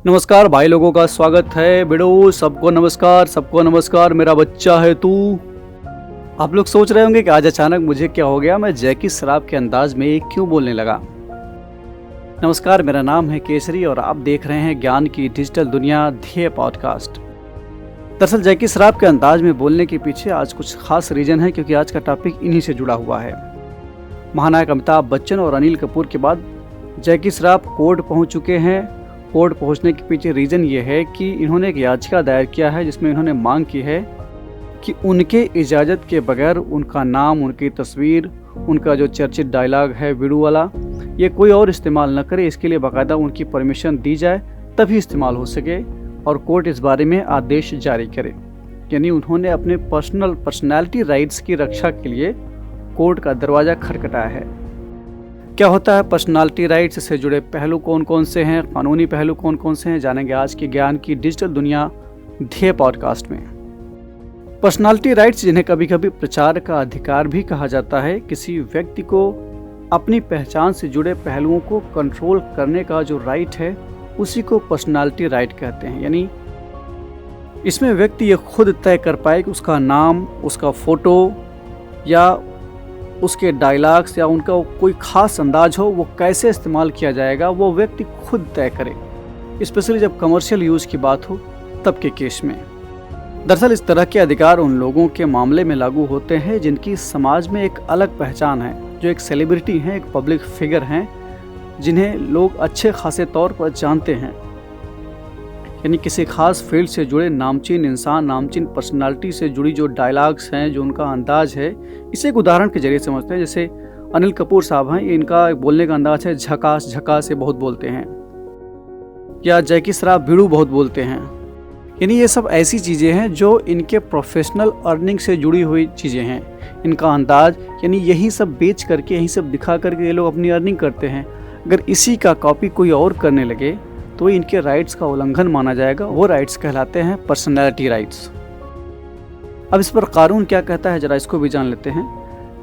नमस्कार भाई लोगों का स्वागत है। बिड़ो सबको नमस्कार मेरा बच्चा है तू। आप लोग सोच रहे होंगे कि आज अचानक मुझे क्या हो गया, मैं जैकी श्रॉफ के अंदाज में क्यों बोलने लगा। नमस्कार, मेरा नाम है केसरी और आप देख रहे हैं ज्ञान की डिजिटल दुनिया ध्येय पॉडकास्ट। दरअसल जैकी श्रॉफ के अंदाज में बोलने के पीछे आज कुछ खास रीजन है, क्योंकि आज का टॉपिक इन्हीं से जुड़ा हुआ है। महानायक अमिताभ बच्चन और अनिल कपूर के बाद जैकी श्रॉफ कोर्ट पहुंच चुके हैं। कोर्ट पहुंचने के पीछे रीज़न ये है कि इन्होंने एक याचिका दायर किया है, जिसमें इन्होंने मांग की है कि उनके इजाज़त के बगैर उनका नाम, उनकी तस्वीर, उनका जो चर्चित डायलॉग है वीडियो वाला, ये कोई और इस्तेमाल न करे। इसके लिए बाकायदा उनकी परमिशन दी जाए, तभी इस्तेमाल हो सके और कोर्ट इस बारे में आदेश जारी करे। यानी उन्होंने अपने पर्सनैलिटी राइट्स की रक्षा के लिए कोर्ट का दरवाज़ा खटखटाया है। क्या होता है पर्सनालिटी राइट्स से जुड़े पहलू कौन कौन से हैं, कानूनी पहलू कौन कौन से हैं, जानेंगे आज की ज्ञान की डिजिटल दुनिया ध्येय पॉडकास्ट में। पर्सनालिटी राइट्स, जिन्हें कभी कभी प्रचार का अधिकार भी कहा जाता है, किसी व्यक्ति को अपनी पहचान से जुड़े पहलुओं को कंट्रोल करने का जो राइट है, उसी को पर्सनालिटी राइट कहते हैं। यानी इसमें व्यक्ति ये खुद तय कर पाए कि उसका नाम, उसका फोटो या उसके डायलॉग्स या उनका कोई ख़ास अंदाज हो, वो कैसे इस्तेमाल किया जाएगा, वो व्यक्ति खुद तय करे। स्पेशली जब कमर्शियल यूज़ की बात हो तब के केस में। दरअसल इस तरह के अधिकार उन लोगों के मामले में लागू होते हैं जिनकी समाज में एक अलग पहचान है, जो एक सेलिब्रिटी हैं, एक पब्लिक फिगर हैं, जिन्हें लोग अच्छे खासे तौर पर जानते हैं। यानी किसी खास फील्ड से जुड़े नामचीन इंसान, नामचीन पर्सनालिटी से जुड़ी जो डायलॉग्स हैं, जो उनका अंदाज है, इसे एक उदाहरण के जरिए समझते हैं। जैसे अनिल कपूर साहब हैं, इनका बोलने का अंदाज है झकास से बहुत बोलते हैं, या जैकी श्रॉफ भिड़ू बहुत बोलते हैं। यानी ये सब ऐसी चीज़ें हैं जो इनके प्रोफेशनल अर्निंग से जुड़ी हुई चीज़ें हैं। इनका अंदाज, यानी यही सब बेच करके, यही सब दिखा करके ये लोग अपनी अर्निंग करते हैं। अगर इसी का कॉपी कोई और करने लगे तो इनके राइट्स का उल्लंघन माना जाएगा। वो राइट्स कहलाते हैं पर्सनैलिटी राइट्स। अब इस पर कानून क्या कहता है, जरा इसको भी जान लेते हैं।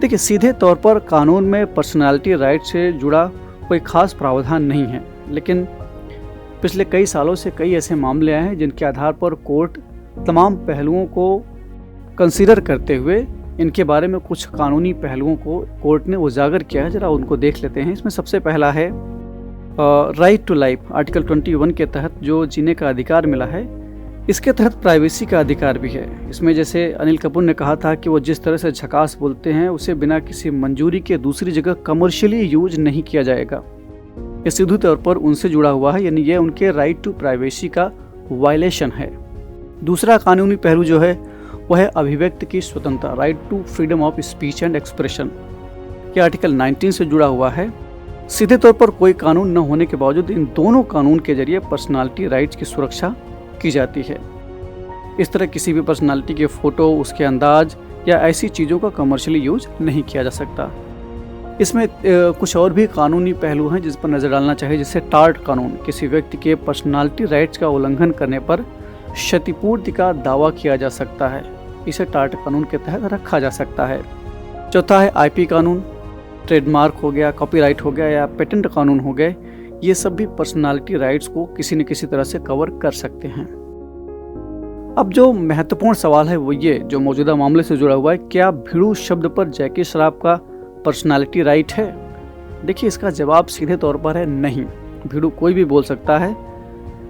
देखिए, सीधे तौर पर कानून में पर्सनैलिटी राइट से जुड़ा कोई खास प्रावधान नहीं है, लेकिन पिछले कई सालों से कई ऐसे मामले आए हैं जिनके आधार पर कोर्ट तमाम पहलुओं को कंसीडर करते हुए इनके बारे में कुछ कानूनी पहलुओं को कोर्ट ने उजागर किया है। जरा उनको देख लेते हैं। इसमें सबसे पहला है राइट टू लाइफ, आर्टिकल 21 के तहत जो जीने का अधिकार मिला है, इसके तहत प्राइवेसी का अधिकार भी है। इसमें जैसे अनिल कपूर ने कहा था कि वो जिस तरह से झकास बोलते हैं, उसे बिना किसी मंजूरी के दूसरी जगह कमर्शियली यूज नहीं किया जाएगा। ये सीधे तौर पर उनसे जुड़ा हुआ है, यानी ये उनके राइट टू प्राइवेसी का वायलेशन है। दूसरा कानूनी पहलू जो है वह है अभिव्यक्ति की स्वतंत्रता, right to freedom of speech and expression. ये आर्टिकल 19 से जुड़ा हुआ है। सीधे तौर पर कोई कानून न होने के बावजूद इन दोनों कानून के जरिए पर्सनालिटी राइट्स की सुरक्षा की जाती है। इस तरह किसी भी पर्सनालिटी के फोटो, उसके अंदाज या ऐसी चीज़ों का कमर्शियली यूज नहीं किया जा सकता। इसमें कुछ और भी कानूनी पहलू हैं जिस पर नज़र डालना चाहिए, जैसे टार्ट कानून। किसी व्यक्ति के पर्सनालिटी राइट्स का उल्लंघन करने पर क्षतिपूर्ति का दावा किया जा सकता है, इसे टार्ट कानून के तहत रखा जा सकता है। चौथा है आईपी कानून। ट्रेडमार्क हो गया, कॉपीराइट हो गया या पेटेंट कानून हो गए, ये सब भी पर्सनालिटी राइट्स को किसी न किसी तरह से कवर कर सकते हैं। अब जो महत्वपूर्ण सवाल है वो ये, जो मौजूदा मामले से जुड़ा हुआ है, क्या भिड़ू शब्द पर जैकी श्रॉफ का पर्सनालिटी राइट है? देखिए, इसका जवाब सीधे तौर पर है नहीं। भिड़ू कोई भी बोल सकता है,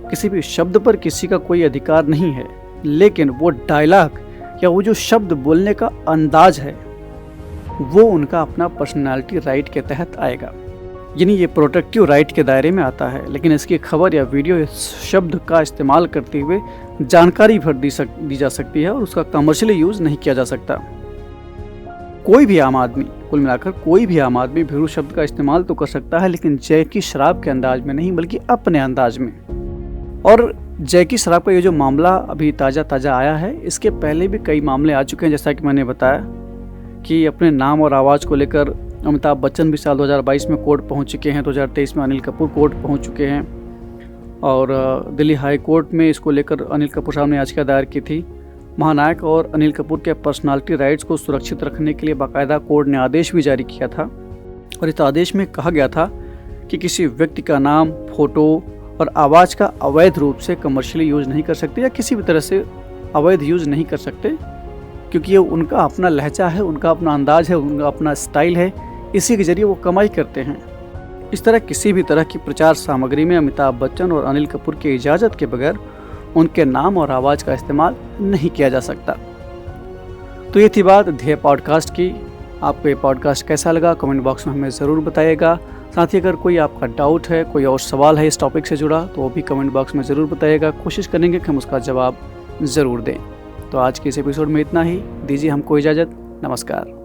किसी भी शब्द पर किसी का कोई अधिकार नहीं है, लेकिन वो डायलॉग या वो जो शब्द बोलने का अंदाज है, वो उनका अपना पर्सनालिटी राइट के तहत आएगा। यानी ये प्रोटेक्टिव राइट के दायरे में आता है, लेकिन इसकी खबर या वीडियो इस शब्द का इस्तेमाल करते हुए जानकारी भर दी जा सकती है और उसका कमर्शियली यूज नहीं किया जा सकता। कोई भी आम आदमी, कुल मिलाकर कोई भी आम आदमी भिड़ू शब्द का इस्तेमाल तो कर सकता है, लेकिन जैकी श्रॉफ के अंदाज में नहीं, बल्कि अपने अंदाज में। और जैकी श्रॉफ का ये जो मामला अभी ताज़ा आया है, इसके पहले भी कई मामले आ चुके हैं। जैसा कि मैंने बताया कि अपने नाम और आवाज़ को लेकर अमिताभ बच्चन भी साल 2022 में कोर्ट पहुंच चुके हैं, 2023 में अनिल कपूर कोर्ट पहुंच चुके हैं, और दिल्ली हाई कोर्ट में इसको लेकर अनिल कपूर साहब ने याचिका दायर की थी। महानायक और अनिल कपूर के पर्सनालिटी राइट्स को सुरक्षित रखने के लिए बाकायदा कोर्ट ने आदेश भी जारी किया था, और इस आदेश में कहा गया था कि किसी व्यक्ति का नाम, फोटो और आवाज़ का अवैध रूप से कमर्शियली यूज़ नहीं कर सकते या किसी भी तरह से अवैध यूज़ नहीं कर सकते, क्योंकि ये उनका अपना लहजा है, उनका अपना अंदाज़ है, उनका अपना स्टाइल है, इसी के ज़रिए वो कमाई करते हैं। इस तरह किसी भी तरह की प्रचार सामग्री में अमिताभ बच्चन और अनिल कपूर की इजाज़त के बगैर उनके नाम और आवाज़ का इस्तेमाल नहीं किया जा सकता। तो ये थी बात ध्येय पॉडकास्ट की। आपको ये पॉडकास्ट कैसा लगा कमेंट बॉक्स में हमें ज़रूर बताइएगा। साथ ही अगर कोई आपका डाउट है, कोई और सवाल है इस टॉपिक से जुड़ा, तो वो भी कमेंट बॉक्स में ज़रूर बताइएगा। कोशिश करेंगे कि हम उसका जवाब ज़रूर दें। तो आज के इस एपिसोड में इतना ही। दीजिए हमको इजाज़त। नमस्कार।